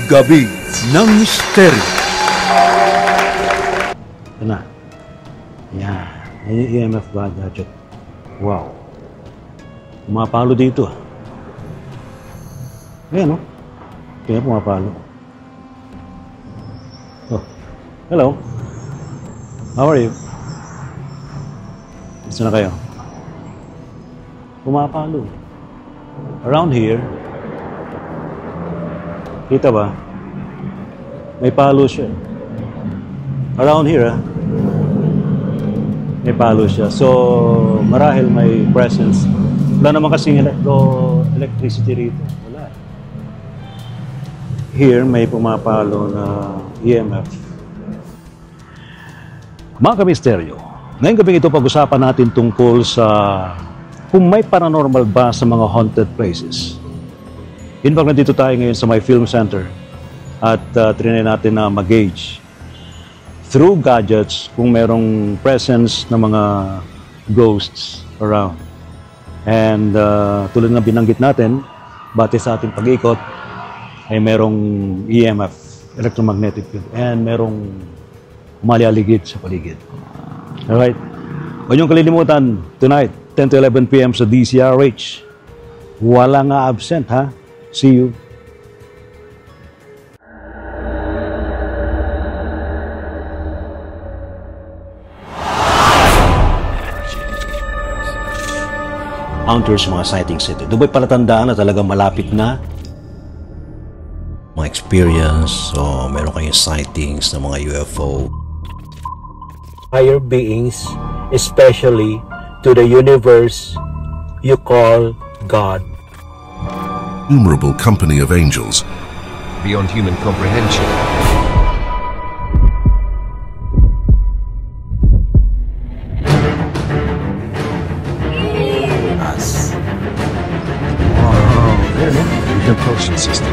Gabi ng Misteryo. Ito na. Yan. Yan yung EMF gadget. Wow. Pumapalo dito. Ayan, no? Kaya pumapalo. Oh. Hello. How are you? Gusto na kayo? Pumapalo. Around here, kita ba? May palo siya. Around here, may palo siya. So, marahil may presence. Wala naman kasing electricity rito. Wala. Here, may pumapalo na EMF. Mga kamisteryo, ngayong gabi ito pag-usapan natin tungkol sa kung may paranormal ba sa mga haunted places. In fact, nandito tayo ngayon sa my film center at trinay natin na mag-gauge through gadgets kung merong presence ng mga ghosts around. And tulad ng binanggit natin, base sa ating pag-ikot, ay merong EMF, electromagnetic field, and merong umalialigid sa paligid. Alright? Huwag niyong kalilimutan, tonight, 10 to 11 p.m. sa DZRH. Wala nga absent, ha? See you. Encounters mga sightings ito. Doon ba'y palatandaan na talagang malapit na? Mga experience o meron kayong sightings ng mga UFO. Higher beings, especially to the universe you call God. Innumerable company of angels beyond human comprehension. Us. Wow, there no? The propulsion system.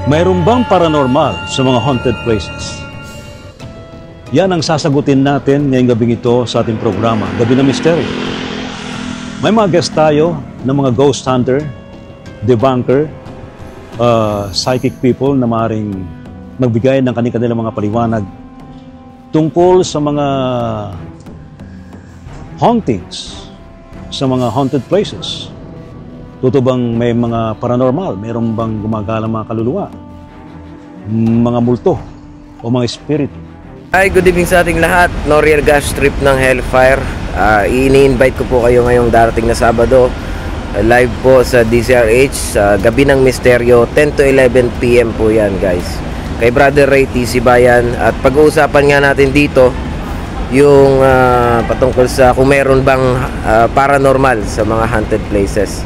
Mayroon bang paranormal sa mga haunted places? Yan ang sasagutin natin ngayong gabing ito sa ating programa, Gabi ng Misteryo. May mga guest tayo ng mga ghost hunter, debunker, psychic people na maaaring magbigay ng kanilang mga paliwanag tungkol sa mga hauntings, sa mga haunted places. Totoo bang may mga paranormal? Mayroon bang gumagalang mga kaluluwa? Mga multo o mga espiritu? Hi, good evening sa ating lahat. No real gas trip ng Hellfire. Ini-invite ko po kayo ngayong darating na Sabado. Live po sa DZRH sa Gabi ng Misteryo, 10 to 11 p.m. po yan, guys. Kay Brother Ray TC Bayan. At pag-uusapan nga natin dito yung patungkol sa kung meron bang paranormal sa mga haunted places.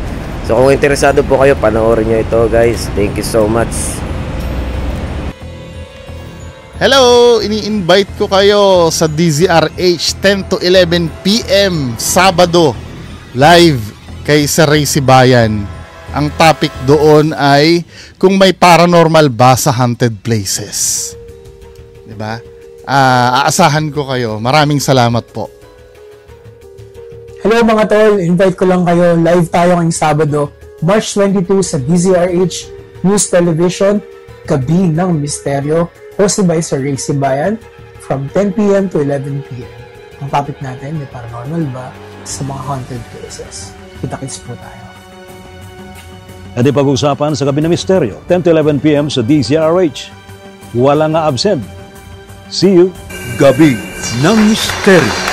So kung interesado po kayo, panoorin nyo ito, guys. Thank you so much. Hello! Ini-invite ko kayo sa DZRH 10 to 11 p.m. Sabado. Live kay Sir Ray Sibayan. Ang topic doon ay kung may paranormal ba sa haunted places. Diba? Aasahan ko kayo. Maraming salamat po. Hello mga tol, invite ko lang kayo. Live tayo ngayong Sabado, March 22 sa DZRH News Television, Gabi ng Misteryo, hosted by Sir Ray Sibayan from 10 p.m. to 11 p.m. Ang topic natin, may paranormal ba sa mga haunted places? Kita-kits po tayo. At ipag-usapan sa Gabi ng Misteryo, 10 to 11 p.m. sa DZRH. Wala nga absent. See you. Gabi ng Misteryo.